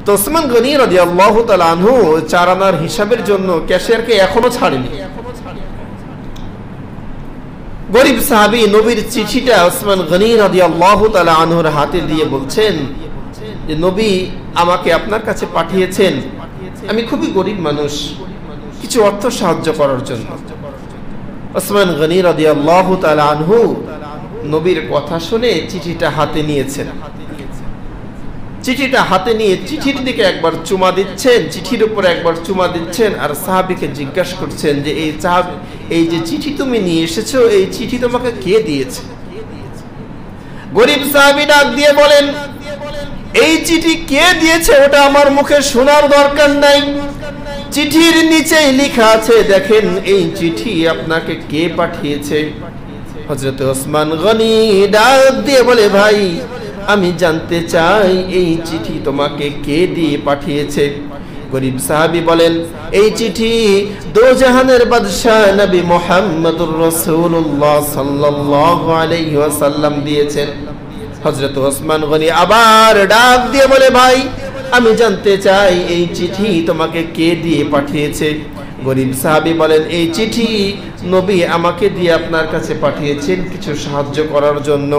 তো ওসমান গনি রাদিয়াল্লাহু তাআলা আনহু 4 আনার হিসাবের জন্য ক্যাশিয়ারকে এখনো ছাড়েনি। গরিব সাহাবী নবীর চিঠিটা ওসমান গনি রাদিয়াল্লাহু তাআলা আনহুর হাতে দিয়ে বলছেন যে নবী আমাকে আপনার কাছে পাঠিয়েছেন, আমি খুবই গরিব মানুষ, কিছু অর্থ সাহায্য করার জন্য। ওসমান গনি রাদিয়াল্লাহু তাআলা আনহু নবীর কথা শুনে চিঠিটা হাতে নিয়েছেন। চিঠিটা হাতে নিয়ে চিঠির দিকে একবার চুমা দিচ্ছেন, চিঠির উপরে একবার চুমা দিচ্ছেন, আর সাহাবীকে জিজ্ঞাসা করছেন যে এই যে চিঠি তুমি নিয়ে এসেছো, এই চিঠি তোমাকে কে দিয়েছে? গরিব সাহাবী ডাক দিয়ে বলেন, এই চিঠি কে দিয়েছে ওটা আমার মুখে শোনার দরকার নাই, চিঠির নিচেই লেখা আছে দেখেন এই চিঠি আপনাকে কে পাঠিয়েছে। হযরত ওসমান গনি ডাক দিয়ে বলে, ভাই আমি জানতে চাই এই চিঠি তোমাকে কে দিয়ে পাঠিয়েছে? গরিব সাহাবী বলেন, এই চিঠি দোজাহানের বাদশা নবী মুহাম্মদুর রাসূলুল্লাহ সাল্লাল্লাহু আলাইহি ওয়াসাল্লাম দিয়েছেন। হযরত ওসমান গনি আবার ডাক দিয়ে বলে, ভাই আমি জানতে চাই এই চিঠি তোমাকে কে দিয়ে পাঠিয়েছে? গরিব সাহাবী বলেন, এই চিঠি নবী আমাকে দিয়ে আপনার কাছে পাঠিয়েছেন কিছু সাহায্য করার জন্য।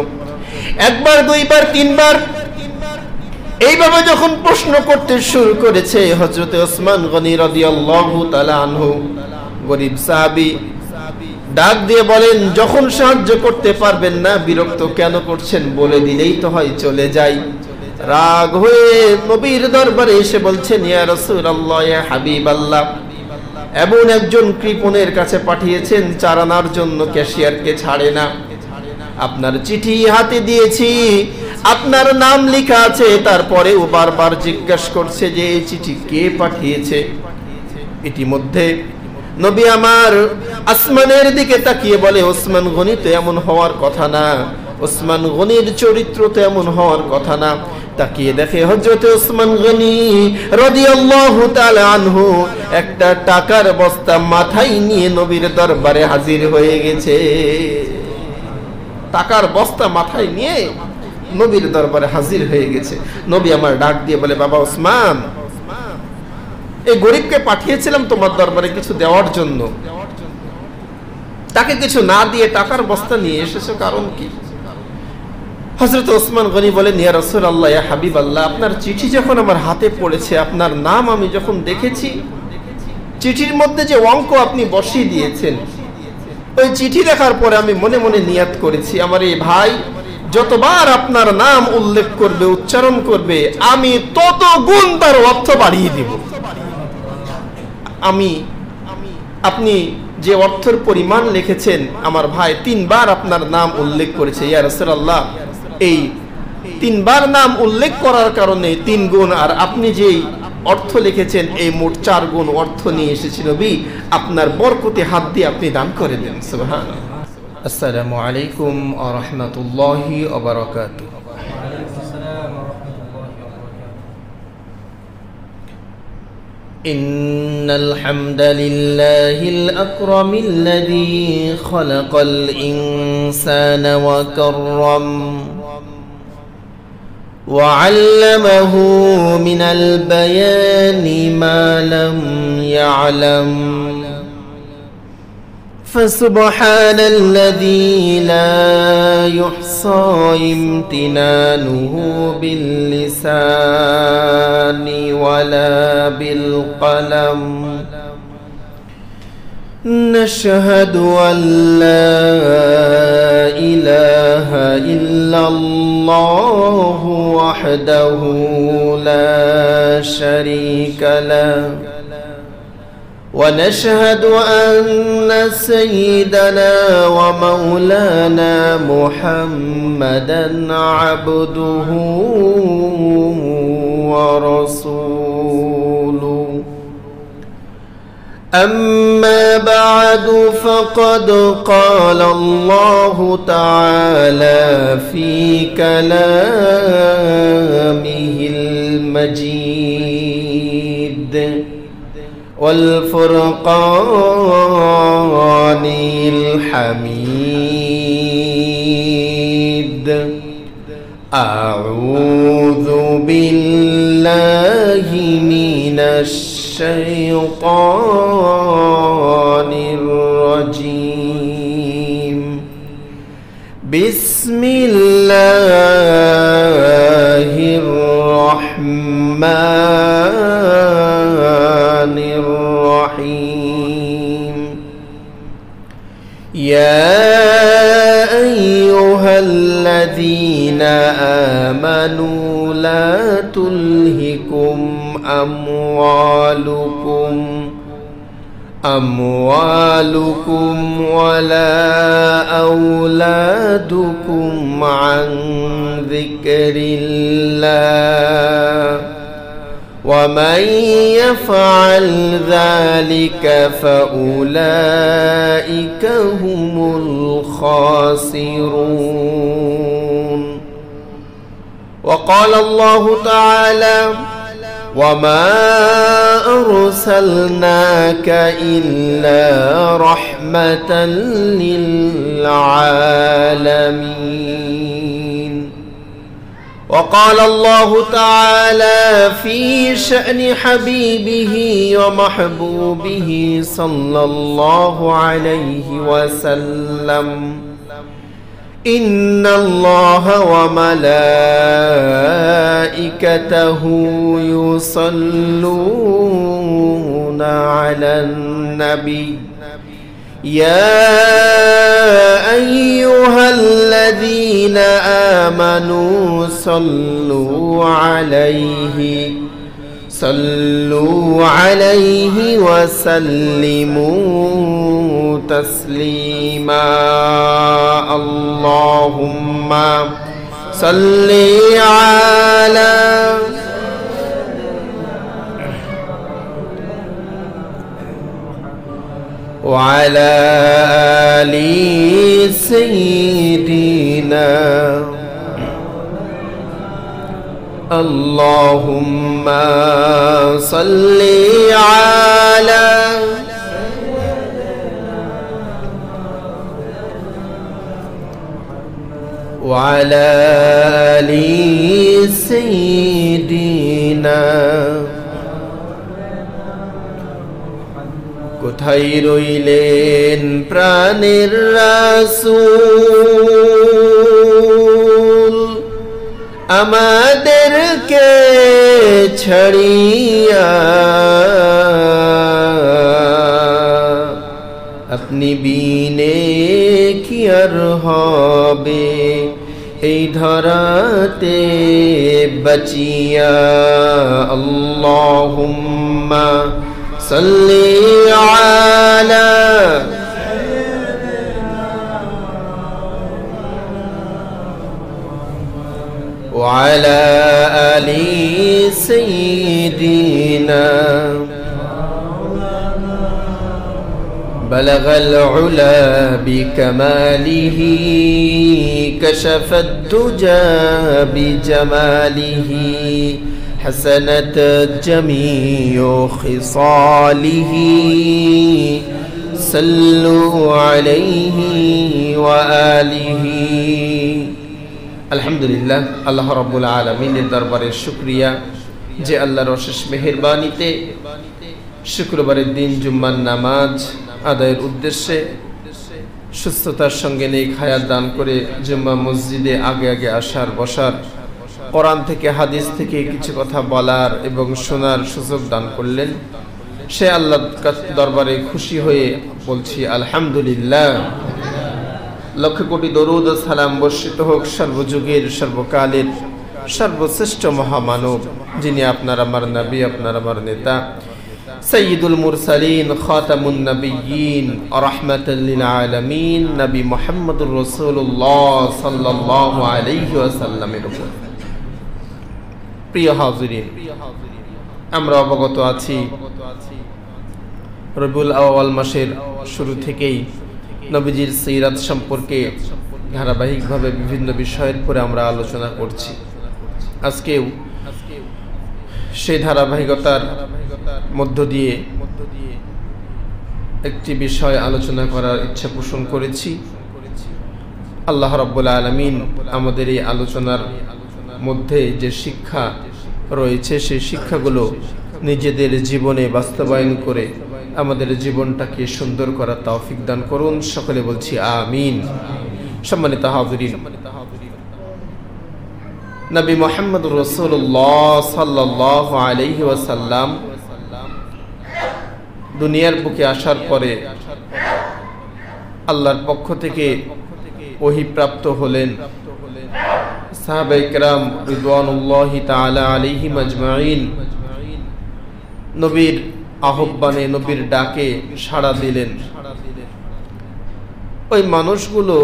একবার, দুইবার, তিনবার এইভাবে যখন প্রশ্ন করতে শুরু করেছে হযরত ওসমান গনি রাদিয়াল্লাহু তাআলা আনহু, গরিব সাহাবী ডাক দিয়ে বলেন, যখন সাহায্য করতে পারবেন না বিরক্ত কেন করছেন, বলে দিলেই তো হয় চলে যাই। রাগ হয়ে নবীর দরবারে এসে বলছেন, ইয়া রাসূলুল্লাহ, ইয়া হাবিবাল্লাহ, এমন একজন কৃপণের কাছে পাঠিয়েছেন 4 আনার জন্য, ক্যাশিয়ারকে ছাড়ে না। আপনার চিঠি হাতে দিয়েছি, আপনার নাম লেখা আছে, তারপরেও বারবার জিজ্ঞাসা করছে যে এই চিঠি কে পাঠিয়েছে। ইতিমধ্যে নবী আমার আসমানের দিকে তাকিয়ে বলে, ওসমান গনি তো এমন হওয়ার কথা না, ওসমান গনির চরিত্র তো এমন হওয়ার কথা না। তাকিয়ে দেখে হযরত ওসমান গনি রাদিয়াল্লাহু তাআলা আনহু একটা টাকার বস্তা মাথায় নিয়ে নবীর দরবারে হাজির হয়ে গেছে। টাকার বস্তা মাথায় নিয়ে নবীর দরবারে হাজির হয়ে গেছে। নবী আমার ডাক দিয়ে বলে, বাবা ওসমান, এই গরিবকে পাঠিয়েছিলাম তোমার দরবারে কিছু দেওয়ার জন্য, তাকে কিছু না দিয়ে টাকার বস্তা নিয়ে এসেছো, কারণ কি? হযরত ওসমান গনি বলেন, ইয়া রাসূলুল্লাহ, ইয়া হাবিবাল্লাহ, আপনার চিঠি যখন আমার হাতে পড়েছে, আপনার নাম আমি যখন দেখেছি, চিঠির মধ্যে যে অঙ্ক আপনি বসিয়ে দিয়েছেন, ওই চিঠি দেখার পরে আমি মনে মনে নিয়াত করেছি, আমার এই ভাই যতবার আপনার নাম উল্লেখ করবে, উচ্চারণ করবে, আমি তত গুণ তার অর্থ বাড়িয়ে দিব। আপনি যে অর্থের পরিমাণ লিখেছেন, আমার ভাই 3 বার আপনার নাম উল্লেখ করেছে, ইয়া রাসূলুল্লাহ, এই 3 বার নাম উল্লেখ করার কারণে 3 গুণ, আর আপনি যেই অর্থ লিখেছেন এই মোট 4 গুণ অর্থ নিয়ে এসেছি নবী, আপনার বরকতে হাত দিয়ে আপনি দান করে দেন। সুবহানাল্লাহ। আসসালামু আলাইকুম ওয়া রাহমাতুল্লাহি ওয়া বারাকাতুহু। إن الحمد لله الأكرم الذي خلق الإنسان وكرم وعلمه من البيان ما لم يعلم فسبحان الذي لا يحصى امتنانه باللسان ولا بالقلم نشهد أن لا إله إلا الله وحده لا شريك له ونشهد أن سيدنا ومولانا محمدا عبده ورسوله أما بعد فقد قال الله تعالى في كلامه المجيد والفرقان الحميد أعوذ بالله من الشيطان الرجيم بسم الله الرحمن الرحيم يا أيها الذين آمنوا لا تلهكم أموالكم ولا أولادكم عن ذكر الله ومن يفعل ذلك فأولئك هم الخاسرون. وقال الله تعالى وما أرسلناك إلا رحمة للعالمين. وقال الله تعالى في شأن حبيبه ومحبوبه صلى الله عليه وسلم إن الله وملائكته يصلون على النبي يا أيها الذين آمنوا صلوا عليه وسلموا تسليما. اللهم صل على وعلى آل سيدنا اللهم صل على وعلى آل سيدنا কোথায় রইলেন প্রাণের রাসূল আমাদেরকে ছাড়িয়া আপনি বিনে কি আর হবে এই ধরাতে বাঁচিয়া। আল্লাহুম্মা সাল্লি আলা وعلى آل سيدنا بلغ العلا بكماله كشف الدجى بجماله حسنت جميع خصاله صلوا عليه وآله। আলহামদুলিল্লাহ, আল্লাহ রাব্বুল আলামিনের দরবারে শুকরিয়া যে আল্লাহর অশেষ মেহেরবানিতে শুক্রবারের দিন জুম্মার নামাজ আদায়ের উদ্দেশ্যে সুস্থতার সঙ্গে নেক হায়াত দান করে জুম্মা মসজিদে আগে আগে আসার বসার, কোরআন থেকে হাদিস থেকে কিছু কথা বলার এবং শোনার সুযোগ দান করলেন। সে আল্লাহর দরবারে খুশি হয়ে বলছি আলহামদুলিল্লাহ। লক্ষ কোটি দরুদ ও সালাম বর্ষিত হোক সর্বযুগের সর্বকালের সর্বশ্রেষ্ঠ মহামানব, যিনি আপনার আমার নবী, আপনার আমার নেতা, সাইয়্যিদুল মুরসালিন, খাতামুন নবিয়্যিন, রাহমাতাল লিল আলামিন, নবী মুহাম্মদুর রাসূলুল্লাহ সাল্লাল্লাহু আলাইহি ওয়াসাল্লামের উপর। প্রিয় হাজিরিন, আমরা অবগত আছি রবিউল আউয়াল মাসের শুরু থেকেই নবীজির সিরাত সম্পর্কে ধারাবাহিকভাবে বিভিন্ন বিষয়ের উপরে আমরা আলোচনা করছি। আজকেও সেই ধারাবাহিকতার মধ্য দিয়ে একটি বিষয় আলোচনা করার ইচ্ছা পোষণ করেছি। আল্লাহ রাব্বুল আলামিন আমাদের এই আলোচনার মধ্যে যে শিক্ষা রয়েছে সেই শিক্ষাগুলো নিজেদের জীবনে বাস্তবায়ন করে আমাদের জীবনটাকে সুন্দর করার তৌফিক দান করুন। সকলে বলছি আমিন। সম্মানিত হাজিরিন, নবী মুহাম্মদ রাসূলুল্লাহ সাল্লাল্লাহু আলাইহি ওয়াসাল্লাম দুনিয়ার বুকে আসার পরে আল্লাহর পক্ষ থেকে ওহী প্রাপ্ত হলেন। সাহাবায়ে কেরাম রিদওয়ানুল্লাহি তাআলা আলাইহিম আজমাইন নবীর আহ্বানে, নবীর ডাকে সাড়া দিলেন। ওই মানুষগুলো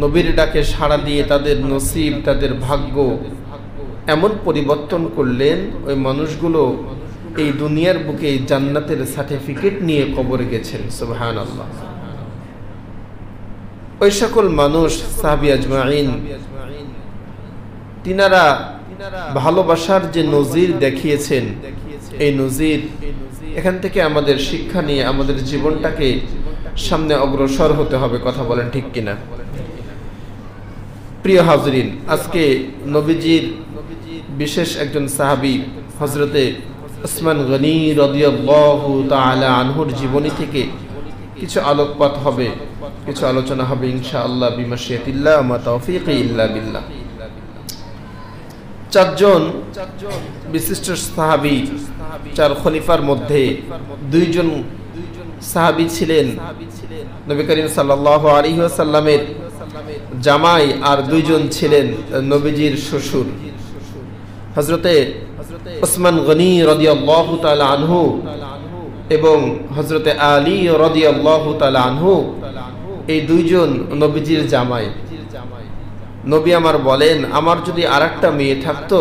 নবীর ডাকে সাড়া দিয়ে তাদের নসিব, তাদের ভাগ্য এমন পরিবর্তন করলেন, ওই মানুষগুলো এই দুনিয়ার বুকে জান্নাতের সার্টিফিকেট নিয়ে কবরে গেছেন। সুবহানাল্লাহ। ওই সকল মানুষ সাহাবী আজমাইন তিনারা ভালোবাসার যে নজির দেখিয়েছেন, এই নজির এখান থেকে আমাদের শিক্ষা নিয়ে আমাদের জীবনটাকে সামনে অগ্রসর হতে হবে। কথা বলেন ঠিক কিনা? প্রিয় হাজরিন, আজকে নবীজির বিশেষ একজন সাহাবী হযরতে উসমান গনি রাদিয়াল্লাহু তাআলা আনহুর জীবনী থেকে কিছু আলোকপাত হবে, কিছু আলোচনা হবে ইনশাআল্লাহ বিমাশিয়াতিল্লাহ মা তাওফীকি ইল্লা বিল্লাহ। চারজন বিশিষ্ট সাহাবী, চার খলিফার মধ্যে দুইজন সাহাবী ছিলেন নবী করিম সাল্লাল্লাহু আলাইহি ওয়াসাল্লামের জামাই, আর দুইজন ছিলেন নবীজির শ্বশুর। হযরতে উসমান গনি রাদিয়াল্লাহু তাআলা আনহু এবং হযরতে আলী রাদিয়াল্লাহু তাআলা আনহু, এই দুইজন নবীজির জামাই। নবী আমার বলেন, আমার যদি আরেকটা মেয়ে থাকতো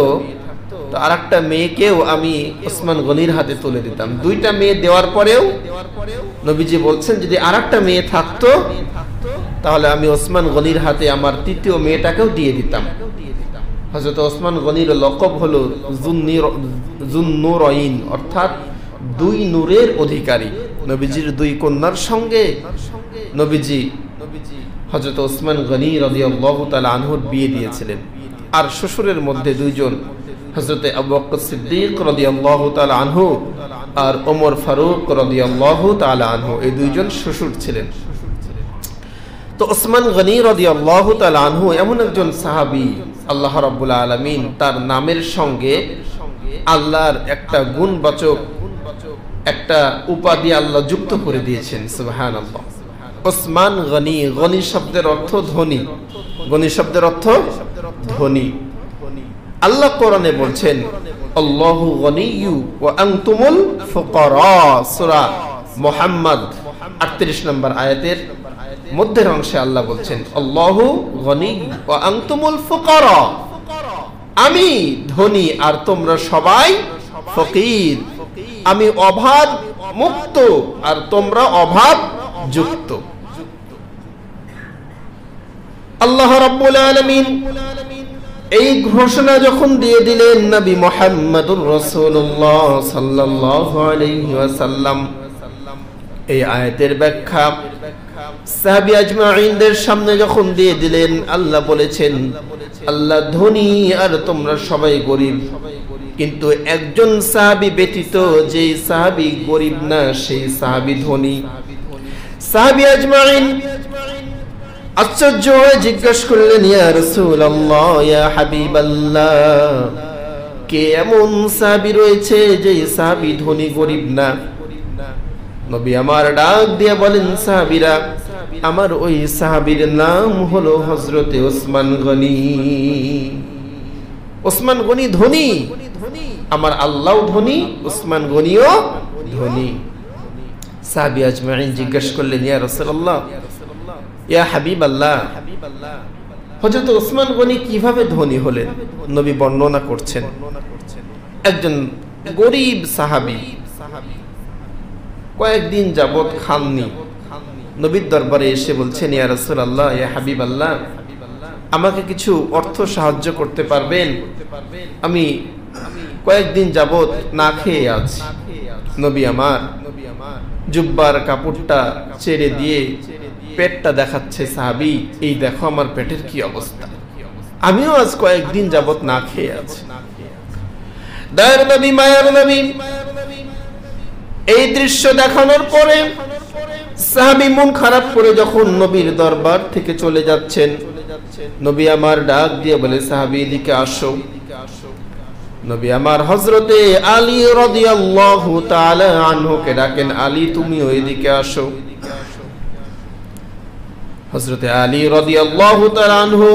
তো আরেকটা মেয়েকেও আমি উসমান গনির হাতে তুলে দিতাম। দুইটা মেয়ে দেওয়ার পরেও নবীজি বলছেন, যদি আরেকটা মেয়ে থাকতো তাহলে আমি উসমান গনির হাতে আমার তৃতীয় মেয়েটাকেও দিয়ে দিতাম। হযরত উসমান গনির লকব হলো যুন্নুরাইন, অর্থাৎ দুই নূরের অধিকারী। নবীজির দুই কন্যার সঙ্গে নবীজি হযরত উসমান গনি রাদিয়াল্লাহু তাআলা আনহুর বিয়ে দিয়েছিলেন। আর শ্বশুরের মধ্যে দুইজন, হযরতে আবু বকর সিদ্দিক রাদিয়াল্লাহু তাআলা আনহু আর ওমর ফারুক রাদিয়াল্লাহু তাআলা আনহু, এই দুইজন শ্বশুর ছিলেন। তো উসমান গনি রাদিয়াল্লাহু তাআলা আনহু এমন একজন সাহাবী, আল্লাহ রাব্বুল আলামিন তার নামের সঙ্গে আল্লাহর একটা গুণবাচক একটা উপাধি আল্লাহ যুক্ত করে দিয়েছেন। সুবহানাল্লাহ। উসমান গনি, গনি শব্দের অর্থ ধনী, গনি শব্দের অর্থ ধনী। আল্লাহ কোরআনে বলছেন, আল্লাহু গনিয়্যু ওয়া আনতুমুল ফুকারা, সূরা মুহাম্মদ 38 নম্বর আয়াতের মধ্যের অংশে আল্লাহ বলছেন, আল্লাহু গনিয়্যু ওয়া আনতুমুল ফুকারা, আমি ধনী আর তোমরা সবাই ফকির। আমি অভাব মুক্ত আর তোমরা অভাব যুক্ত। আল্লাহ রাব্বুল আলামিন এই ঘোষণা যখন দিয়ে দিলেন নবী মুহাম্মদুর রাসূলুল্লাহ সাল্লাল্লাহু আলাইহি ওয়াসাল্লাম, এই আয়াতের ব্যাখ্যা সাহাবী আজমাইনদের সামনে যখন দিয়ে দিলেন, আল্লাহ বলেছেন, আল্লাহ ধনী আর তোমরা সবাই গরিব। কিন্তু একজন সাহাবী ব্যতীত, যে সাহাবী গরিব না সেই সাহাবী ধনী। সাহাবী আজমাইন আশ্চর্য হয়ে জিজ্ঞাসা করলেন, ইয়া রাসূলুল্লাহ, ইয়া হাবিবাল্লাহ, কে এমন সাহাবী রয়েছে যে সাহাবী ধনী গরিব না? নবী আমার ডাক দিয়ে বলেন, সাহাবীরা, আমার ওই সাহাবীর নাম হলো হযরতে উসমান গনি। উসমান গনি ধনী, আমার আল্লাহও ধনী, উসমান গনিও ধনী। সাহাবী আজমাইন জিজ্ঞাসা করলেন, ইয়া রাসূলুল্লাহ, ইয়া হাবিবাল্লাহ, হযরত উসমান গনি কিভাবে ধনী হলেন? নবী বর্ণনা করছেন, একজন গরিব সাহাবী কয়েকদিন যাবত খাননি, নবীর দরবারে এসে বলছেন, ইয়া রাসূলুল্লাহ, ইয়া হাবিবাল্লাহ, আমাকে কিছু অর্থ সাহায্য করতে পারবেন? আমি কয়েকদিন যাবত না খেয়ে আছি। নবী আমার জুব্বার কাপড়টা ছেড়ে দিয়ে পেটটা দেখাচ্ছে, সাহাবী, এই দেখো আমার পেটের কি অবস্থা। আমিও আজ কয়েকদিন যাবত না খেয়ে আছি। দয়ার নবী, মায়ার নবী এই দৃশ্য দেখানোর পরে সাহাবী মন খারাপ করে যখন নবীর দরবার থেকে চলে যাচ্ছেন, নবী আমার ডাক দিয়ে বলে, সাহাবী এদিকে আসো। নবী আমার হযরতে আলী রাদিয়াল্লাহু তাআলা আনহুকে ডাকেন, আলী তুমিও এদিকে আসো। হযরতে আলী রাদিয়াল্লাহু তাআলা আনহু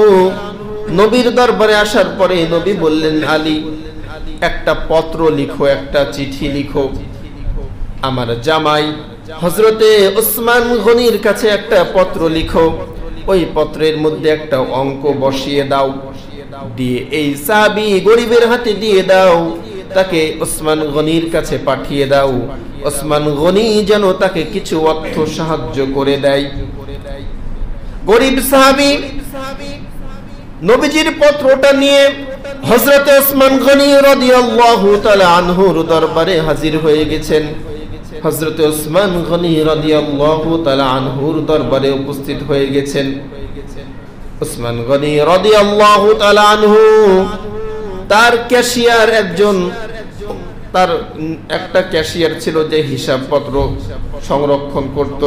নবীর দরবারে আসার পরে নবী বললেন, আলী একটা পত্র লিখো, একটা চিঠি লিখো, আমার জামাই হযরতে ওসমান গনির কাছে একটা পত্র লিখো, ওই পত্রের মধ্যে একটা অঙ্ক বসিয়ে দাও, দিয়ে এই সাহাবী গরিবের হাতে দিয়ে দাও, তাকে ওসমান গনির কাছে পাঠিয়ে দাও, ওসমান গনি যেন তাকে কিছু অর্থ সাহায্য করে দেয়। গরিব সাহাবী নবীজির পত্রটা নিয়ে হযরত ওসমান গনি রাদিয়াল্লাহু তাআলা আনহুর দরবারে হাজির হয়ে গেছেন। হযরত ওসমান গনি রাদিয়াল্লাহু তাআলা আনহুর দরবারে উপস্থিত হয়ে গেছেন। ওসমান গনি রাদিয়াল্লাহু তাআলা আনহু তার ক্যাশিয়ার একজন, তার একটা ক্যাশিয়ার ছিল যে হিসাবপত্র সংরক্ষণ করত।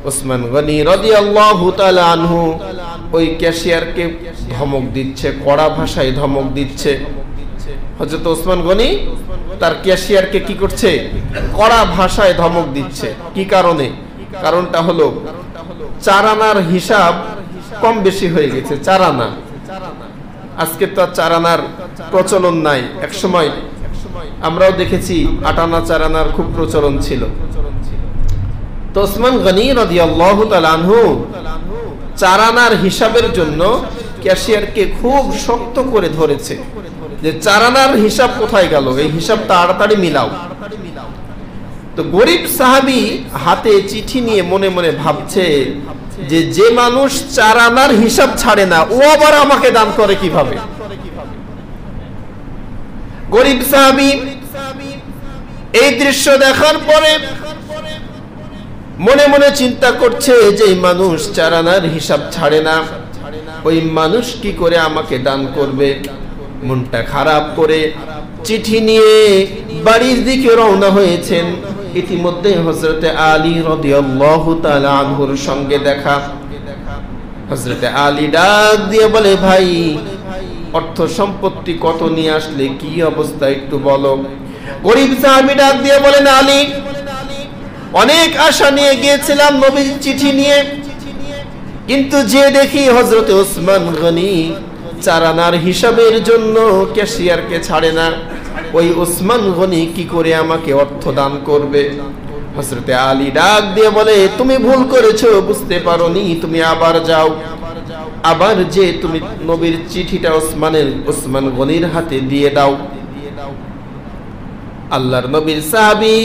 ওসমান গনি রাদিয়াল্লাহু তাআলা আনহু ওই ক্যাশিয়ারকে ধমক দিচ্ছে, কড়া ভাষায় ধমক দিচ্ছে। হযরত ওসমান গনি তার ক্যাশিয়ারকে কি করছে? কড়া ভাষায় ধমক দিচ্ছে। কি কারণে? কারণটা হলো 4 আনার হিসাব কম বেশি হয়ে গেছে। 4 আনা, আজকে তো 4 আনার প্রচলন নাই। এক সময় আমরাও দেখেছি 8 আনা 4 আনার খুব প্রচলন ছিল। তো ওসমান গনি রাদিয়াল্লাহু তাআলা আনহু 4 আনার হিসাবের জন্য ক্যাশিয়ারকে খুব শক্ত করে ধরেছে যে 4 আনার হিসাব কোথায় গেল, এই হিসাব তাড়াতাড়ি মিলাও। তো গরিব সাহাবী হাতে চিঠি নিয়ে মনে মনে ভাবছে যে যে মানুষ 4 আনার হিসাব ছাড়ে না, ও আবার আমাকে দান করে কিভাবে? গরিব সাহাবী এই দৃশ্য দেখার পরে মনে মনে চিন্তা করছে যে এই মানুষ 4 আনার হিসাব ছাড়ে না, ওই মানুষ কি করে আমাকে দান করবে? মনটা খারাপ করে চিঠি নিয়ে বাড়ির দিকে রওনা হয়েছেন। ইতিমধ্যে হযরতে আলী রাদিয়াল্লাহু তাআলা আনহুর সঙ্গে দেখা। হযরতে আলী ডাক দিয়ে বলে, ভাই অর্থ সম্পত্তি কত নিয়ে আসলে, কি অবস্থা একটু বলো। গরিব সাহাবী ডাক দিয়ে বলেন, আলী অনেক আশা নিয়ে গিয়েছিলাম নবীর চিঠি নিয়ে, কিন্তু যে দেখি হযরতে ওসমান গনি 4 আনার হিসাবের জন্য ক্যাশিয়ারকে ছাড়ে না, ওই ওসমান গনি কি করে আমাকে অর্থ দান করবে? হযরতে আলী ডাক দিয়ে বলে, তুমি ভুল করেছো, বুঝতে পারোনি, তুমি আবার যাও, আবার যে তুমি নবীর চিঠিটা ওসমান গনির হাতে দিয়ে দাও। আল্লাহর নবীর সাহাবী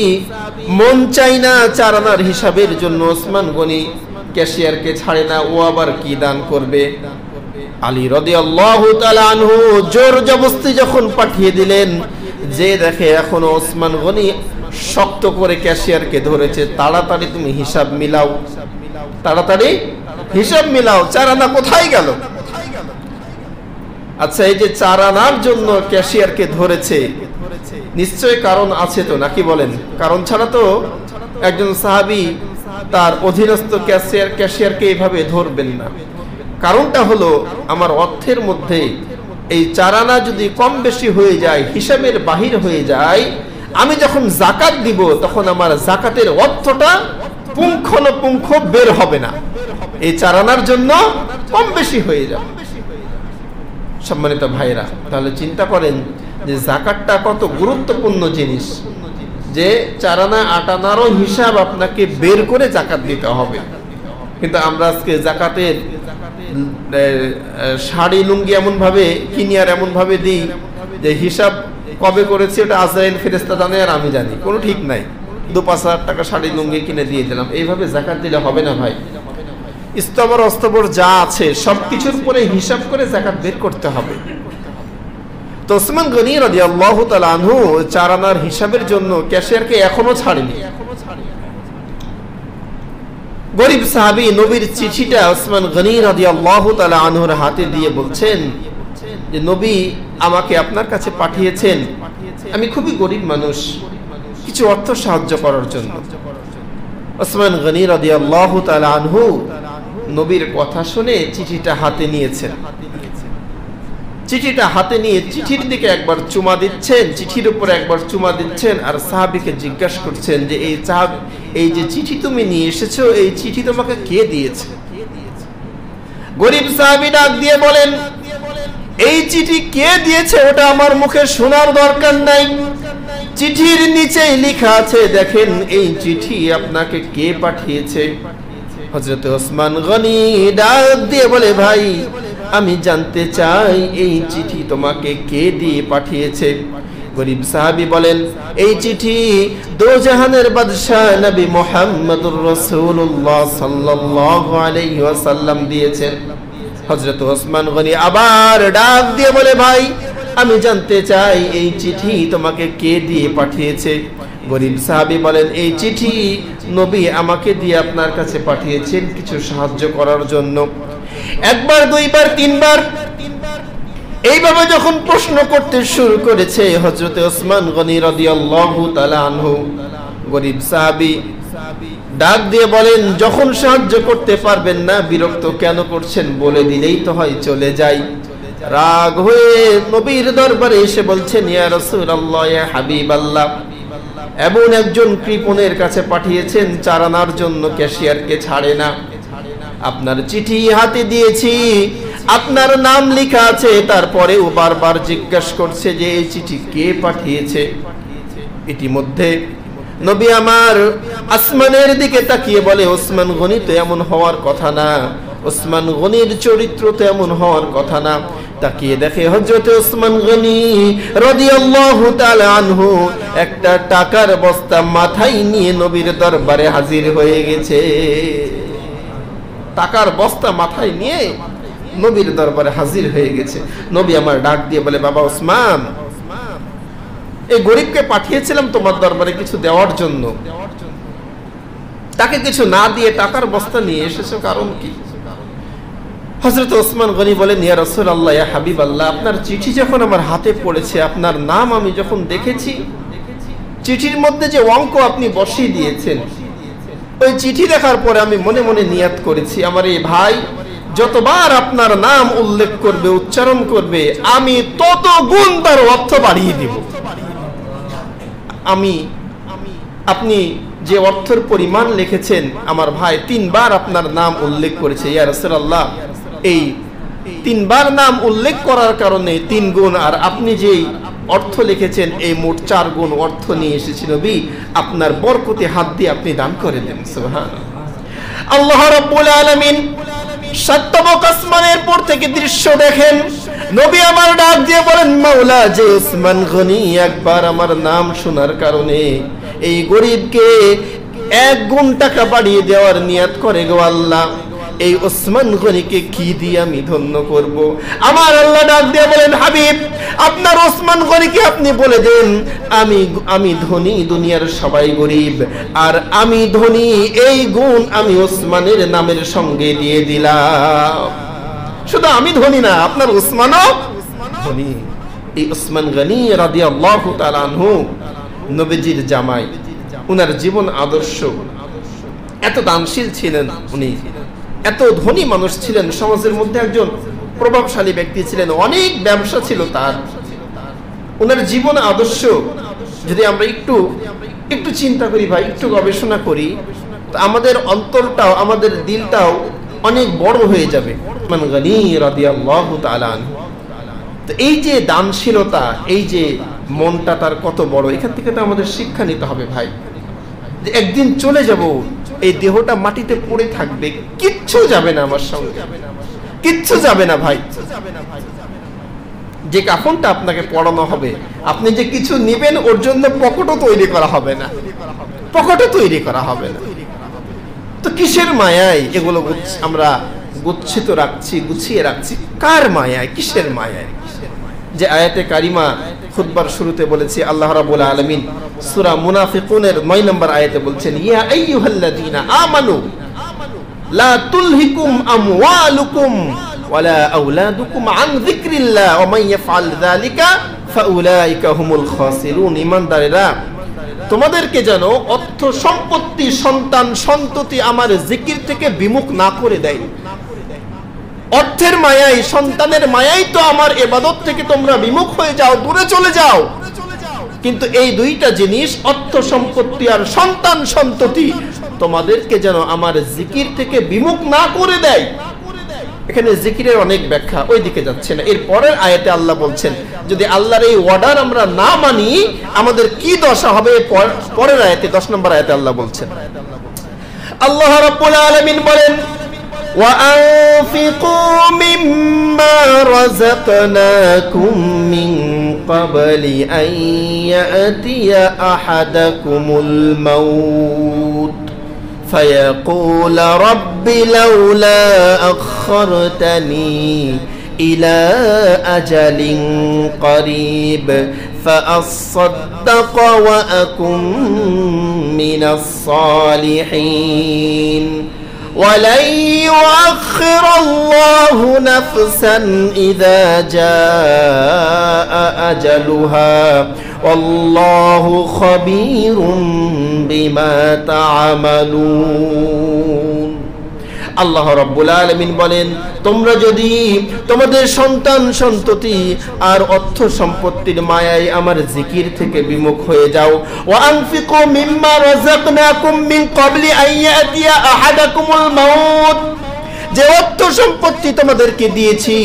মন চাই না 4 আনার হিসাবের জন্য ওসমান গনি ক্যাশিয়ারকে ছাড়ে না, ও আবার কি দান করবে? আলী রাদিয়াল্লাহু তাআলা আনহু জোর জবরদস্তি যখন পাঠিয়ে দিলেন, যে দেখে এখনো ওসমান গনি শক্ত করে ক্যাশিয়ারকে ধরেছে, তাড়াতাড়ি তুমি হিসাব মিলাও, তাড়াতাড়ি হিসাব মিলাও, 4 আনা কোথায় গেল? আচ্ছা, এই যে 4 আনার জন্য ক্যাশিয়ারকে ধরেছে, নিশ্চয় কারণ আছে তো, নাকি বলেন? কারণ ছাড়া তো একজন সাহাবী তার অধীনস্থ ক্যাশিয়ারকে এইভাবে ধরবেন না। কারণটা হলো, আমার অর্থের মধ্যে এই 4 আনা যদি কম বেশি হয়ে যায়, হিসাবের বাহির হয়ে যায়, আমি যখন যাকাত দিব তখন আমার যাকাতের অর্থটা পুঙ্খানুপুঙ্খ বের হবে না, এই 4 আনার জন্য কম বেশি হয়ে যাবে। সম্মানিত ভাইরা, তাহলে চিন্তা করেন যে যাকাতটা কত গুরুত্বপূর্ণ জিনিস, যে 4 আনা 8 আনারও হিসাব আপনাকে বের করে যাকাত দিতে হবে। কিন্তু আমরা আজকে যাকাতের শাড়ি লুঙ্গি এমন ভাবে কিনি আর এমন ভাবে দিই যে হিসাব কবে করেছি ওটা আজরাইল ফেরেশতা জানে আর আমি জানি, কোনো ঠিক নাই। 2-5 হাজার টাকা শাড়ি লুঙ্গি কিনে দিয়ে দিলাম, এইভাবে যাকাত দিলে হবে না ভাই। স্তবর অস্তবর যা আছে সবকিছুর পরে হিসাব করে যাকাত বের করতে হবে। তো ওসমান গনি রাদিয়াল্লাহু তাআলা আনহু 4 আনার হিসাবের জন্য ক্যাশিয়ারকে এখনো ছাড়েনি। গরিব সাহাবী নবীর চিঠিটা ওসমান গনি রাদিয়াল্লাহু তাআলা আনহুর হাতে দিয়ে বলছেন, যে নবী আমাকে আপনার কাছে পাঠিয়েছেন, আমি খুবই গরিব মানুষ, কিছু অর্থ সাহায্য করার জন্য। ওসমান গনি রাদিয়াল্লাহু তাআলা আনহু নবীর কথা শুনে চিঠিটা হাতে নিয়েছেন। চিঠিটা হাতে নিয়ে চিঠির দিকে একবার চুমা দিচ্ছেন, চিঠির উপরে একবার চুমা দিচ্ছেন, আর সাহাবীকে জিজ্ঞাসা করছেন যে এই যে চিঠি তুমি নিয়ে এসেছো, এই চিঠি তোমাকে কে দিয়েছে? গরিব সাহাবী ডাক দিয়ে বলেন, এই চিঠি কে দিয়েছে ওটা আমার মুখে শোনার দরকার নাই, চিঠির নিচেই লেখা আছে দেখেন এই চিঠি আপনাকে কে পাঠিয়েছে। হযরত ওসমান গনি ডাক দিয়ে বলে, ভাই আমি জানতে চাই এই চিঠি তোমাকে কে দিয়ে পাঠিয়েছে? গরিব সাহাবী বলেন, এই চিঠি দোজাহানের বাদশা নবী মুহাম্মদুর রাসূলুল্লাহ সাল্লাল্লাহু আলাইহি ওয়াসাল্লাম দিয়েছেন। হযরত ওসমান গনি আবার ডাক দিয়ে বলে, ভাই আমি জানতে চাই এই চিঠি তোমাকে কে দিয়ে পাঠিয়েছে? গরিব সাহাবী বলেন, এই চিঠি নবী আমাকে দিয়ে আপনার কাছে পাঠিয়েছেন কিছু সাহায্য করার জন্য। একবার, দুইবার, তিনবার এইভাবে যখন প্রশ্ন করতে শুরু করেছে হযরত ওসমান গনি রাদিয়াল্লাহু তাআলা আনহু, গরিব সাহাবী ডাক দিয়ে বলেন, যখন সাহায্য করতে পারবেন না বিরক্ত কেন করছেন, বলে দিলেই তো হয় চলে যাই। রাগ হয়ে নবীর দরবারে এসে বলছেন, ইয়া রাসূলুল্লাহ, ইয়া হাবিবাল্লাহ, এমন একজন কৃপণের কাছে পাঠিয়েছেন চার আনার জন্য, ক্যাশিয়ারকে ছাড়ে না। আপনার চিঠি হাতে দিয়েছি, আপনার নাম লেখা আছে, তারপরেও বারবার জিজ্ঞাসা করছে যে এই চিঠি কে পাঠিয়েছে। ইতিমধ্যে নবী আমার আসমানের দিকে তাকিয়ে বলে, ওসমান গনি তো এমন হওয়ার কথা না, ওসমান গনির চরিত্র তো এমন হওয়ার কথা না। তাকিয়ে দেখে হযরত ওসমান গনি রাদিয়াল্লাহু তাআলা আনহু একটা টাকার বস্তা মাথায় নিয়ে নবীর দরবারে হাজির হয়ে গেছে। টাকার বস্তা মাথায় নিয়ে নবীর দরবারে হাজির হয়ে গেছে। নবী আমার ডাক দিয়ে বলে, বাবা ওসমান, এই গরিবকে পাঠিয়েছিলাম তোমার দরবারে কিছু দেওয়ার জন্য, তাকে কিছু না দিয়ে টাকার বস্তা নিয়ে এসেছো, কারণ কি? হযরত ওসমান গনি বলেন, ইয়া রাসূলুল্লাহ, ইয়া হাবিবাল্লাহ, আপনার চিঠি যখন আমার হাতে পড়েছে, আপনার নাম আমি যখন দেখেছি, চিঠির মধ্যে যে অঙ্ক আপনি বসিয়ে দিয়েছেন, ওই চিঠি দেখার পরে আমি মনে মনে নিয়াত করেছি, আমার এই ভাই যতবার আপনার নাম উল্লেখ করবে, উচ্চারণ করবে, আমি তত গুণ তার অর্থ বাড়িয়ে দিব। আপনি যে অর্থের পরিমাণ লিখেছেন, আমার ভাই তিনবার আপনার নাম উল্লেখ করেছে, ইয়া রাসূলুল্লাহ, এই তিনবার নাম উল্লেখ করার কারণে 3 গুণ, আর আপনি যেই অর্থ লিখেছেন এই মোট 4 গুণ অর্থ নিয়ে এসেছি নবী, আপনার বরকতে হাত দিয়ে আপনি দান করে দেন। সুবহানাল্লাহ। আল্লাহ রাব্বুল আলামিন সপ্তমক আসমানের পর থেকে দৃশ্য দেখেন। নবী আমার ডাক দিয়ে বলেন, মাওলা, যে ওসমান গনি একবার আমার নাম শোনার কারণে এই গরিবকে 1 গুণ টাকা বাড়িয়ে দেওয়ার নিয়ত করে গো আল্লাহ, এই ওসমান গনিকে কি দিয়ে আমি ধন্য করব? আমার আল্লাহ ডাক দিয়ে বলেন, হাবিব, আপনার ওসমান গনিকে আপনি বলে দেন, আমি ধনী, দুনিয়ার সবাই গরিব, আর আমি ধনী, এই গুণ আমি ওসমানের নামের সঙ্গে দিয়ে দিলাম। শুধু আমি ধনী না, আপনার ওসমানও ধনী। এই ওসমান গনি রাদিয়াল্লাহু তাআলা আনহু নবীজির জামাই, উনার জীবন আদর্শ, এত দানশীল ছিলেন উনি, এত ধনী মানুষ ছিলেন, সমাজের মধ্যে একজন প্রভাবশালী ব্যক্তি ছিলেন, অনেক ব্যবসা ছিল তার। ওনার জীবন আদর্শ যদি আমরা একটু চিন্তা করি ভাই, একটু গবেষণা করি, তো আমাদের অন্তরটাও, আমাদের দিলটাও অনেক বড় হয়ে যাবে। ওসমান গনি রাদিয়াল্লাহু তাআলা আনহু, তো এই যে দানশীলতা, এই যে মনটা তার কত বড়, এখান থেকে তো আমাদের শিক্ষা নিতে হবে ভাই, যে একদিন চলে যাব, এই দেহটা মাটিতে পড়ে থাকবে, কিচ্ছু যাবে না আমার সঙ্গে, কিচ্ছু যাবে না ভাই। যে কাফনটা আপনাকে পড়ানো হবে, আপনি যে কিছু নেবেন, ওর জন্য পকেটও তৈরি করা হবে না, পকেটও তৈরি করা হবে না। তো কিসের মায়ায় এগুলো আমরা গুছিয়ে রাখছি? কার মায়ায়, কিসের মায়ায়? যে আয়াতে কারিমা খুতবার শুরুতে বলেছি, আল্লাহ রাব্বুল আলামিন সূরা মুনাফিকুনের 9 নম্বর আয়াতে বলছেন, ইয়া আইয়ুহাল্লাযীনা আমানু লা তুলহিকুম আমওয়ালুকুম ওয়ালা আওলাদুকুম আন যিকরিল্লাহ ওয়া মান ইয়াফআল যালিকা ফাউলাইকা হুমুল খাসিরুন। ঈমানদারেরা, তোমাদেরকে যেন অর্থ সম্পত্তি সন্তান সন্ততি আমার জিকির থেকে বিমুখ না করে দেয়। অর্থের মায়াই সন্তানের মায়াই তো আমার ইবাদত থেকে তোমরা বিমুখ হয়ে যাও, দূরে চলে যাও। কিন্তু এই দুইটা জিনিস অর্থ সম্পত্তি আর সন্তান সন্ততি তোমাদেরকে যেন আমার জিকির থেকে বিমুখ না করে দেয়। এখানে জিকিরের অনেক ব্যাখ্যা, ওই দিকে যাচ্ছে না। এর পরের আয়াতে আল্লাহ বলছেন যদি আল্লাহর এই অর্ডার আমরা না মানি আমাদের কি দশা হবে। পরের আয়াতে 10 নম্বর আয়াতে আল্লাহ বলছেন, আল্লাহ রাব্বুল আলামিন বলেন وَأَنفِقُوا مِمَّا رَزَقْنَاكُم مِّن قَبْلِ أَن يَأْتِيَ أَحَدَكُمُ الْمَوْتُ فَيَقُولَ رَبِّ لَوْلَا أَخَّرْتَنِي إِلَى أَجَلٍ قَرِيبٍ فَأَصَّدَّقَ وَأَكُن مِّنَ الصَّالِحِينَ وَلَن يُؤَخِّرَ اللَّهُ نَفْسًا إِذَا جَاءَ أَجَلُهَا وَاللَّهُ خَبِيرٌ بِمَا تَعْمَلُونَ। আল্লাহ রাব্বুল আলামিন বলেন তোমরা যদি তোমাদের সন্তান সন্ততি আর অর্থ সম্পত্তির মায়ায় আমার জিকির থেকে বিমুখ হয়ে যাও, ওয়া আনফিকু মিম্মা রাযাকনাকুম মিন ক্বাবলি আন ইয়াতিয়া আহাদাকুমুল মাউত, যে অর্থ সম্পত্তি তোমাদেরকে দিয়েছি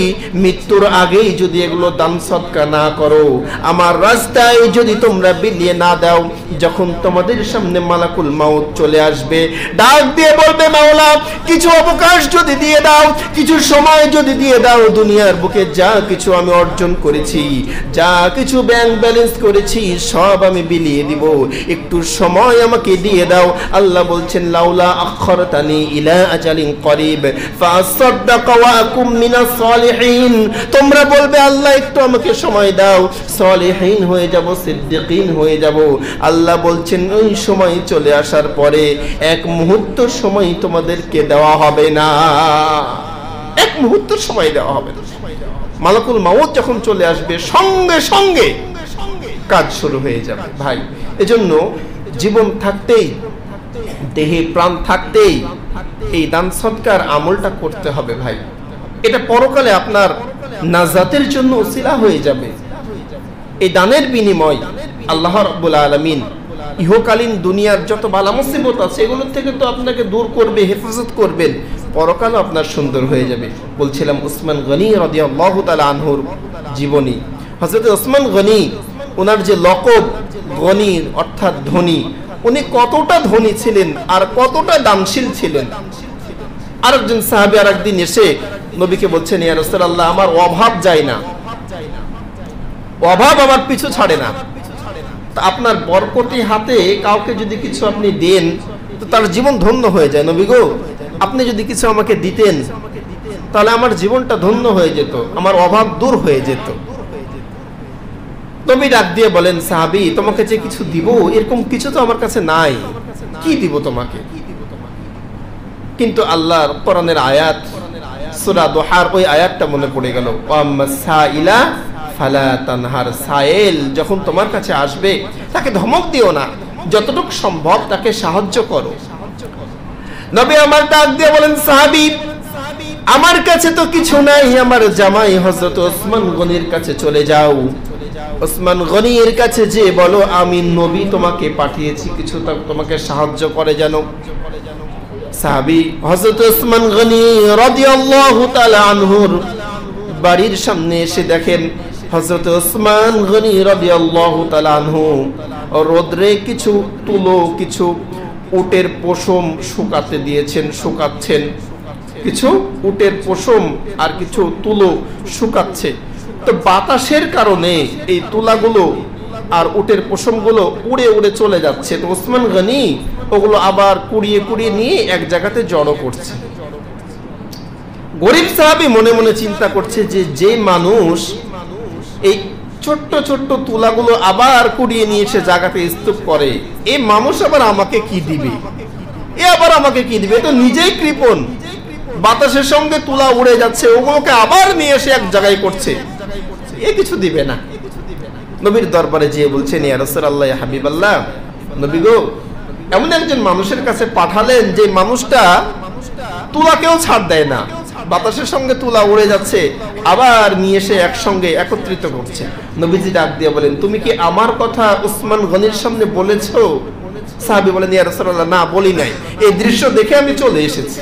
মৃত্যুর আগেই যদি এগুলো দান সদকা না করো, আমার রাস্তায় যদি তোমরা বিলিয়ে না দাও, যখন তোমাদের সামনে মালাকুল মাউত চলে আসবে ডাক দিয়ে বলবে মাওলা কিছু অবকাশ যদি দিয়ে দাও, কিছু সময় যদি দিয়ে দাও, দুনিয়ার বুকে যা কিছু আমি অর্জন করেছি, যা কিছু ব্যাংক ব্যালেন্স করেছি সব আমি বিলিয়ে দিব, একটু সময় আমাকে দিয়ে দাও। আল্লাহ বলছেন লাউলা আখরতানি ইলা আজালিন করিব ফাসাদদাকা ওয়া আকুম মিনাস সালিহিন, তোমরা বলবে আল্লাহ একটু আমাকে সময় দাও, সালিহিন হয়ে যাব, সিদ্দিকিন হয়ে যাব। আল্লাহ বলছেন ওই সময় চলে আসার পরে এক মুহূর্ত সময় তোমাদেরকে দেওয়া হবে না, এক মুহূর্ত সময় দেওয়া হবে না। মালাকুল মাউত যখন চলে আসবে সঙ্গে সঙ্গে কাজ শুরু হয়ে যাবে। ভাই, এজন্য জীবন থাকতেই, দেহে প্রাণ থাকতেই এই দান সদকার আমলটা করতে হবে ভাই। এটা পরকালে আপনার নাজাতের জন্য ওসিলা হয়ে যাবে। এই দানের বিনিময় আল্লাহ রাব্বুল আলামিন ইহকালীন দুনিয়ার যত বালা মুসিবত আছে এগুলো থেকে তো আপনাকে দূর করবে, হেফাজত করবেন, পরকালও আপনার সুন্দর হয়ে যাবে। বলছিলাম উসমান গনি রাদিয়াল্লাহু তাআলা আনহুর জীবনী। হযরত উসমান গনি, ওনার যে লকব গনি অর্থাৎ ধনী, উনি কতটা ধনী ছিলেন আর কতটা দানশীল ছিলেন। আরেকজন সাহাবী আরেকদিন এসে নবীকে বলছেন ইয়া রাসূলুল্লাহ আমার অভাব যায় না, অভাব আমার পিছু ছাড়ে না, তা আপনার বরকতি হাতে কাউকে যদি কিছু আপনি দেন তো তার জীবন ধন্য হয়ে যায়। নবী গো, আপনি যদি কিছু আমাকে দিতেন তাহলে আমার জীবনটা ধন্য হয়ে যেত, আমার অভাব দূর হয়ে যেত। নবী ডাক দিয়ে বলেন সাহাবী তোমাকে যে কিছু দিব এরকম কিছু তো আমার কাছে নাই, কি দিব তোমাকে? কিন্তু আল্লাহর কোরআনের আয়াত সূরা দুহার ওই আয়াতটা মনে পড়ে গেল, ওয়াম্মাস সাইলা ফালা তানহার, সাইল যখন তোমার কাছে আসবে তাকে ধমক দিও না, যতটুকু সম্ভব তাকে সাহায্য করো। নবী আমার ডাক দিয়ে বলেন সাহাবী আমার কাছে তো কিছু নাই, আমার জামাই হযরত ওসমান গনির কাছে চলে যাও, ওসমান গনির কাছে যে বলো আমি নবী তোমাকে পাঠিয়েছি কিছু তোমাকে সাহায্য করে যেন। সাহাবী হযরত ওসমান গনি রাদিয়াল্লাহু তাআলা আনহুর বাড়ির সামনে এসে দেখেন হযরত ওসমান গনি রাদিয়াল্লাহু তাআলা আনহু রোদ্রে কিছু তুলো, কিছু উটের পশম শুকাতে দিয়েছেন, শুকাচ্ছেন, কিছু উটের পশম আর কিছু তুলো শুকাচ্ছে। তো বাতাসের কারণে এই তুলাগুলো আর উটের পশমগুলো উড়ে উড়ে চলে যাচ্ছে। তো ওসমান গনি ওগুলো আবার কুড়িয়ে কুড়িয়ে নিয়ে এক জায়গাতে জড়ো করছে। গরিব সাহাবী মনে মনে চিন্তা করছে যে যে মানুষ এই ছোট্ট ছোট্ট তুলাগুলো আবার কুড়িয়ে নিয়ে এসে জায়গাতে স্তূপ করে, এই মানুষ আবার আমাকে কি দিবে, এ আবার আমাকে কি দিবে, তো নিজেই কৃপণ, বাতাসের সঙ্গে তুলা উড়ে যাচ্ছে, ওগুলোকে আবার নিয়ে এসে এক জায়গায় করছে, এ কিছু দিবে না। নবীর দরবারে যেয়ে বলছেন, ইয়া রাসূলুল্লাহ, ইয়া হাবিবাল্লাহ, নবী গো, এমন একজন মানুষের কাছে পাঠালেন যে মানুষটা তুলাকেও ছাড় দেয় না, বাতাসের সঙ্গে তুলা উড়ে যাচ্ছে, আবার নিয়ে এসে একসঙ্গে একত্রিত করছে। নবীজি ডাক দিয়ে বলেন, তুমি কি আমার কথা উসমান গনির সামনে বলেছো? সাহাবী বলেন, ইয়া রাসূলুল্লাহ, না বলি নাই, এই দৃশ্য দেখে আমি চলে এসেছি।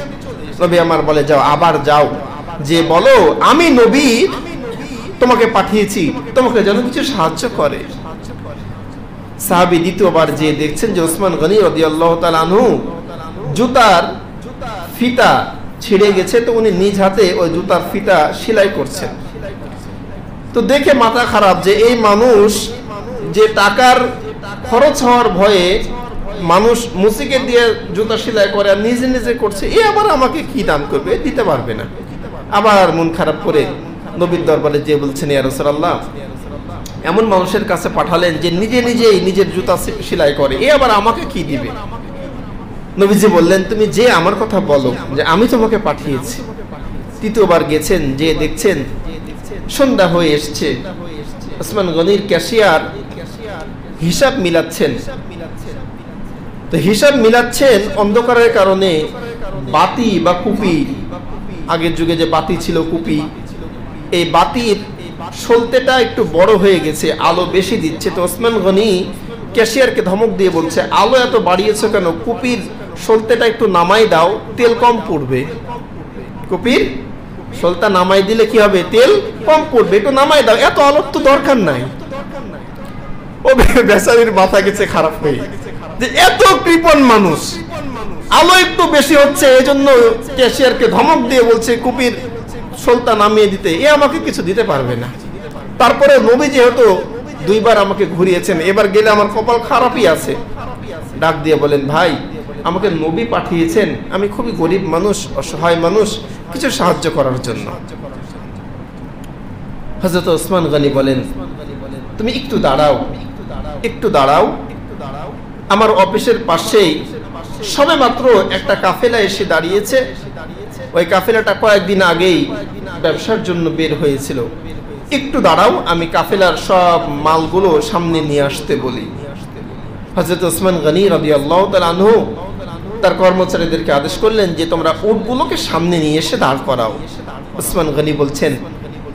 নবী আমার বলে, যাও, আবার যাও, যে বলো আমি নবী তোমাকে পাঠিয়েছি, তোমাকে যেন কিছু সাহায্য করে। সাহাবী দ্বিতীয়বার যে দেখছেন যে উসমান গনি রাদিয়াল্লাহু তাআলা আনহু জুতার ফিতা ছিঁড়ে গেছে, তো উনি নিজ হাতে ওই জুতার ফিতা সেলাই করছেন। তো দেখে মাথা খারাপ যে এই মানুষ যে টাকার খরচ হওয়ার ভয়ে মানুষ মুসিকে দিয়ে জুতা সেলাই করে আর নিজে নিজে করছে, এ আবার আমাকে কি দান করবে, দিতে পারবে না। আবার মন খারাপ করে নবীর দরবারে যে বলছেন, ইয়া রাসূলুল্লাহ, এমন মানুষের কাছে পাঠালেন যে নিজে নিজেই নিজের জুতা সেলাই করে, এ আবার আমাকে কি দিবে? নবীজি বললেন, তুমি যে আমার কথা বলো যে আমি তোমাকে পাঠিয়েছি। তৃতীয়বার গেছেন, যে দেখছেন সন্ধ্যা হয়ে এসছে, উসমান গনির ক্যাশিয়ার হিসাব মিলাচ্ছেন। তো হিসাব মিলাচ্ছেন অন্ধকারের কারণে বাতি বা কুপি, আগের যুগে যে বাতি ছিল কুপি, এই বাতির সলতেটা একটু বড় হয়ে গেছে, আলো বেশি দিচ্ছে। তো ওসমান গনি ক্যাশিয়ারকে ধমক দিয়ে বলছে, আলো এত বাড়িয়েছো কেন? কুপির সলতেটা একটু নামাই দাও, তেল কম পড়বে। কুপির সলতা নামাই দিলে কি হবে? তেল কম পড়বে, একটু নামাই দাও, এত আলোর তো দরকার নাই। ও বেচারির মাথা গেছে খারাপ হয়ে, যে এত কৃপণ মানুষ, আলো একটু বেশি হচ্ছে এই জন্য ক্যাশিয়ারকে ধমক দিয়ে বলছে কুপির সলতা নামিয়ে দিতে, এ আমাকে কিছু দিতে পারবে না। তারপরে নবী যেহেতু দুইবার আমাকে ঘুরিয়েছেন, এবার গেলে আমার কপাল খারাপই আছে। ডাক দিয়ে বলেন, ভাই, আমাকে নবী পাঠিয়েছেন, আমি খুবই গরিব মানুষ, অসহায় মানুষ, কিছু সাহায্য করার জন্য। হযরত ওসমান গনি বলেন, তুমি একটু দাঁড়াও, একটু দাঁড়াও, আমার অফিসের পাশেই সবে মাত্র একটা কাফেলা এসে দাঁড়িয়েছে। ওই কাফেলাটা কয়েকদিন আগেই ব্যবসার জন্য বের হয়েছিল, একটু দাঁড়াও, আমি কাফেলার সব মালগুলো সামনে নিয়ে আসতে বলি। হযরত ওসমান গনি রাদিয়াল্লাহু তাআলা আনহু তার কর্মচারীদেরকে আদেশ করলেন যে তোমরা উটগুলোকে সামনে নিয়ে এসে দাঁড় করাও। ওসমান গনি বলছেন,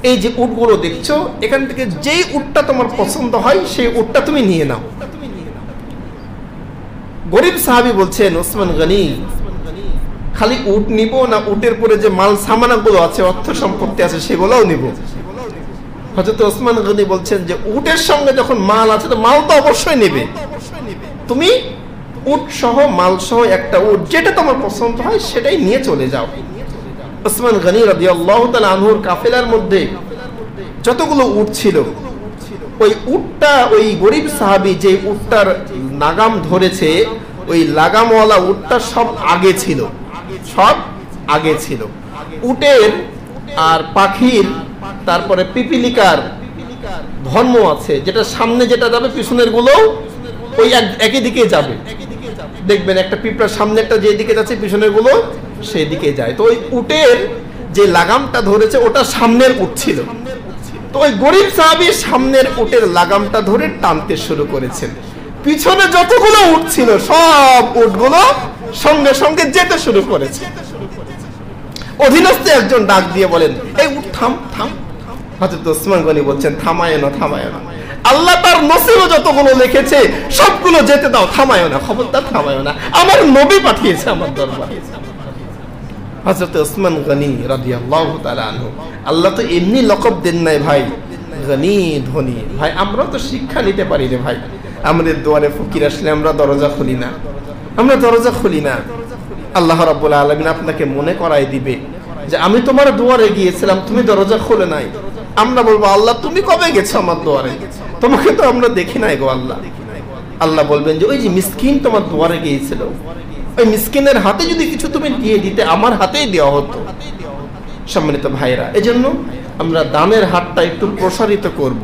এই যে উটগুলো দেখছো, এখান থেকে যেই উটটা তোমার পছন্দ হয় সেই উটটা তুমি নিয়ে নাও। গরিব সাহাবী বলছেন, ওসমান গনি, খালি উট নিব না উটের পরে যে মাল সামানাগুলো আছে, অর্থ সম্পত্তি আছে, সেগুলোও নিব? হযরত ওসমান গনি বলছেন যে উটের সঙ্গে যখন মাল আছে তো মাল তো অবশ্যই নেবে, তুমি উট সহ মাল সহ একটা উট যেটা তোমার পছন্দ হয় সেটাই নিয়ে চলে যাও। ওসমান গনি রাদিয়াল্লাহু তাআলা আনহুর কাফেলার মধ্যে যতগুলো উট ছিল, ওই উটটা, ওই গরিব সাহাবী যে উটটার লাগাম ধরেছে, ওই লাগামওয়ালা উটটা সব আগে ছিল, সব আগে ছিল। উটের আর পাখির, তারপরে পিপিলিকার ধর্ম আছে, যেটা সামনে যেটা যাবে পিছনের গুলো ওই একই দিকে যাবে। দেখবেন একটা পিঁপড়ার সামনেরটা যে দিকে যাচ্ছে পিছনের গুলো সেই দিকে যায়। তো ওই উটের যে লাগামটা ধরেছে ওটা সামনের উট ছিল। তো ওই গরিব সাহাবী সামনের উটের লাগামটা ধরে টানতে শুরু করেছেন। পিছনে যতগুলো উট ছিল সব উটগুলো সঙ্গে সঙ্গে যেতে শুরু করেছে। অধীনস্থ একজন ডাক দিয়ে বলেন, এই উট থাম, থাম। হযরত ওসমান গনি বলছেন, থামায় না, থামায় না, আল্লাহ তার নসিবে যতগুলো লিখেছে সবগুলো যেতে দাও, থামায় না, খবরদার থামায় না, আমার নবী পাঠিয়েছে আমার দরবারে। হযরত ওসমান গনি রাদিয়াল্লাহু তাআলা আনহু, আল্লাহ তো এমনি লকব দেন নাই ভাই, গনি ধনী। ভাই আমরা তো শিক্ষা নিতে পারি রে ভাই, আমাদের দুয়ারে ফকির আসলে আমরা দরজা খুলি না, আমরা দরজা খুলি না। আল্লাহ রাব্বুল আলামিন আপনাকে মনে করাই দিবে যে আমি তোমার দুয়ারে গিয়েছিলাম, তুমি দরজা খুলে নাই। আমরা বলবো, আল্লাহ তুমি কবে গেছো আমার দুয়ারে? তোমাকে তো আমরা দেখি নাই গো আল্লাহ। আল্লাহ বলবেন যে ওই যে মিসকিন তোমার দুয়ারে গিয়েছিল, ওই মিসকিনের হাতে যদি কিছু তুমি দিয়ে দিতে, আমার হাতেই দেওয়া হতো। সম্মানিত ভাইরা, এজন্য আমরা দানের হাতটা একটু প্রসারিত করব।